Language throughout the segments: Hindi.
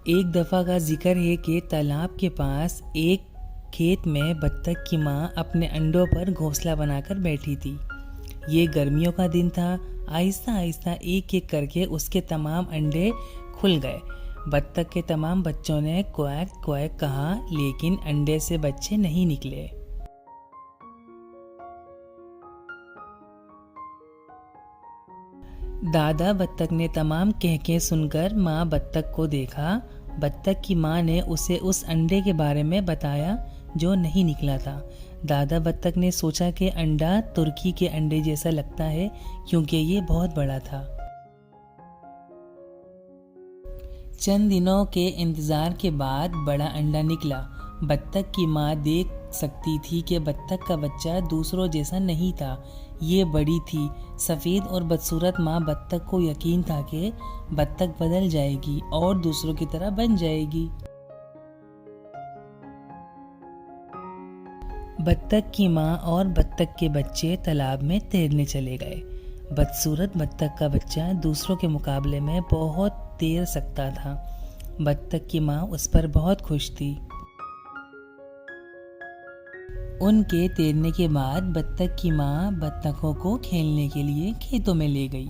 एक दफ़ा का जिक्र है कि तालाब के पास एक खेत में बत्तख की माँ अपने अंडों पर घोंसला बनाकर बैठी थी। ये गर्मियों का दिन था। आहिस्ता आहिस्ता एक एक करके उसके तमाम अंडे खुल गए। बत्तख के तमाम बच्चों ने क्वैक क्वैक कहा, लेकिन अंडे से बच्चे नहीं निकले। दादा बत्तख ने तमाम कहके सुनकर माँ बत्तख को देखा। बत्तख की माँ ने उसे उस अंडे के बारे में बताया जो नहीं निकला था। दादा बत्तख ने सोचा कि अंडा तुर्की के अंडे जैसा लगता है क्योंकि ये बहुत बड़ा था। चंद दिनों के इंतज़ार के बाद बड़ा अंडा निकला। बत्तख की माँ देख सकती थी कि बत्तख का बच्चा दूसरों जैसा नहीं था। ये बड़ी थी, सफ़ेद और बदसूरत माँ बत्तख को यकीन था कि बत्तख बदल जाएगी और दूसरों की तरह बन जाएगी। बत्तख की माँ और बत्तख के बच्चे तालाब में तैरने चले गए। बदसूरत बत्तख का बच्चा दूसरों के मुकाबले में बहुत तैर सकता था। बत्तख की माँ उस पर बहुत खुश थी। उनके तैरने के बाद बत्तख की माँ बत्तखों को खेलने के लिए खेतों में ले गई।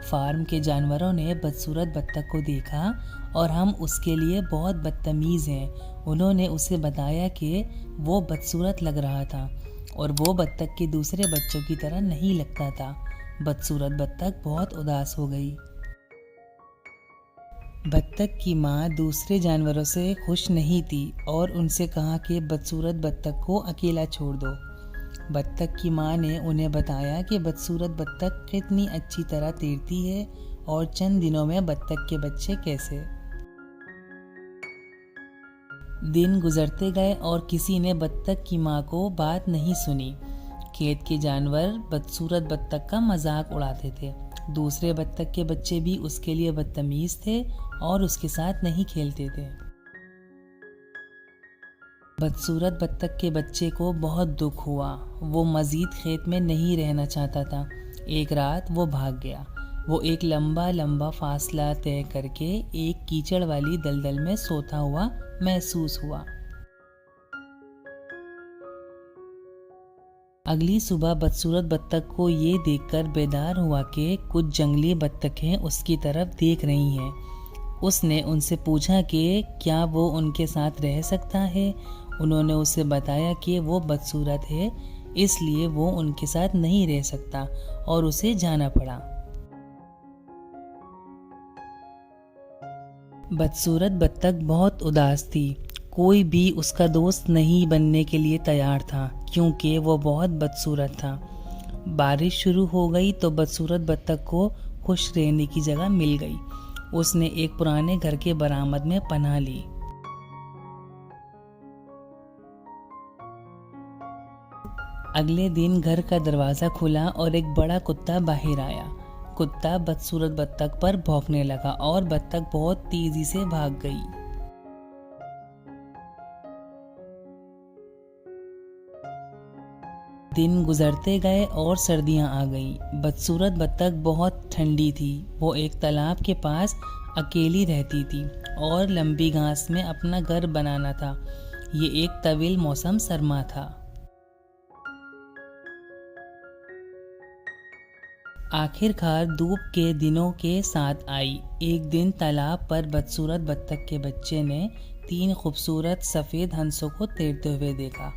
फार्म के जानवरों ने बदसूरत बत्तख को देखा और हम उसके लिए बहुत बदतमीज़ हैं। उन्होंने उसे बताया कि वो बदसूरत लग रहा था और वो बत्तख के दूसरे बच्चों की तरह नहीं लगता था। बदसूरत बत्तख बहुत उदास हो गई। बत्तख की माँ दूसरे जानवरों से खुश नहीं थी और उनसे कहा कि बदसूरत बत्तख को अकेला छोड़ दो। बत्तख की माँ ने उन्हें बताया कि बदसूरत बत्तख कितनी अच्छी तरह तैरती है और चंद दिनों में बत्तख के बच्चे कैसे। दिन गुजरते गए और किसी ने बत्तख की माँ को बात नहीं सुनी। खेत के जानवर बदसूरत बत्तख का मजाक उड़ाते थे। दूसरे बत्तख के बच्चे भी उसके लिए बदतमीज थे और उसके साथ नहीं खेलते थे। बदसूरत बत्तख के बच्चे को बहुत दुख हुआ। वो मजीद खेत में नहीं रहना चाहता था। एक रात वो भाग गया। वो एक लंबा लंबा फासला तय करके एक कीचड़ वाली दलदल में सोता हुआ महसूस हुआ। अगली सुबह बदसूरत बत्तख को ये देखकर बेदार हुआ कि कुछ जंगली बत्तखें उसकी तरफ देख रही हैं। उसने उनसे पूछा कि क्या वो उनके साथ रह सकता है। उन्होंने उसे बताया कि वो बदसूरत है, इसलिए वो उनके साथ नहीं रह सकता और उसे जाना पड़ा। बदसूरत बत्तख बहुत उदास थी। कोई भी उसका दोस्त नहीं बनने के लिए तैयार था क्योंकि वो बहुत बदसूरत था। बारिश शुरू हो गई तो बदसूरत बत्तख को खुश रहने की जगह मिल गई। उसने एक पुराने घर के बरामद में पनाह ली। अगले दिन घर का दरवाज़ा खुला और एक बड़ा कुत्ता बाहर आया। कुत्ता बदसूरत बत्तख पर भौंकने लगा और बत्तख बहुत तेजी से भाग गई। दिन गुजरते गए और सर्दियां आ गईं। बदसूरत बत्तख बहुत ठंडी थी। वो एक तालाब के पास अकेली रहती थी और लंबी घास में अपना घर बनाना था। ये एक तवील मौसम सरमा था। आखिरकार धूप के दिनों के साथ आई। एक दिन तालाब पर बदसूरत बत्तख के बच्चे ने 3 खूबसूरत सफ़ेद हंसों को तैरते हुए देखा।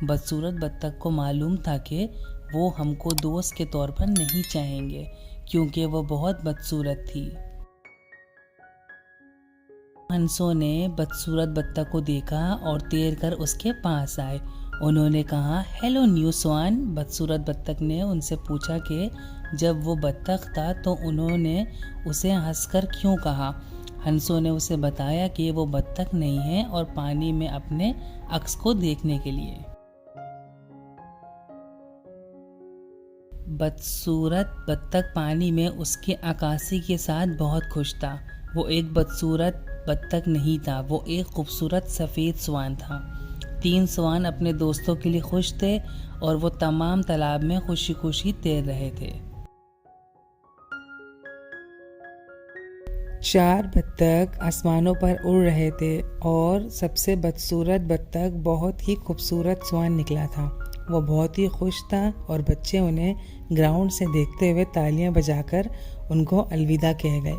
बदसूरत बत्तख को मालूम था कि वो हमको दोस्त के तौर पर नहीं चाहेंगे क्योंकि वो बहुत बदसूरत थी। हंसों ने बदसूरत बत्तख को देखा और तैर कर उसके पास आए। उन्होंने कहा, हेलो न्यू स्वान। बदसूरत बत्तख ने उनसे पूछा कि जब वो बत्तख था तो उन्होंने उसे हंसकर क्यों कहा। हंसों ने उसे बताया कि वो बत्तख नहीं है और पानी में अपने अक्स को देखने के लिए। बदसूरत बत्तख पानी में उसके अक्कासी के साथ बहुत खुश था। वो एक बदसूरत बत्तख नहीं था, वो एक खूबसूरत सफ़ेद स्वान था। 3 स्वान अपने दोस्तों के लिए खुश थे और वो तमाम तालाब में खुशी खुशी तैर रहे थे। 4 बत्तख आसमानों पर उड़ रहे थे और सबसे बदसूरत बत्तख बहुत ही खूबसूरत स्वान निकला था। वो बहुत ही खुश था और बच्चे उन्हें ग्राउंड से देखते हुए तालियां बजाकर उनको अलविदा कह गए।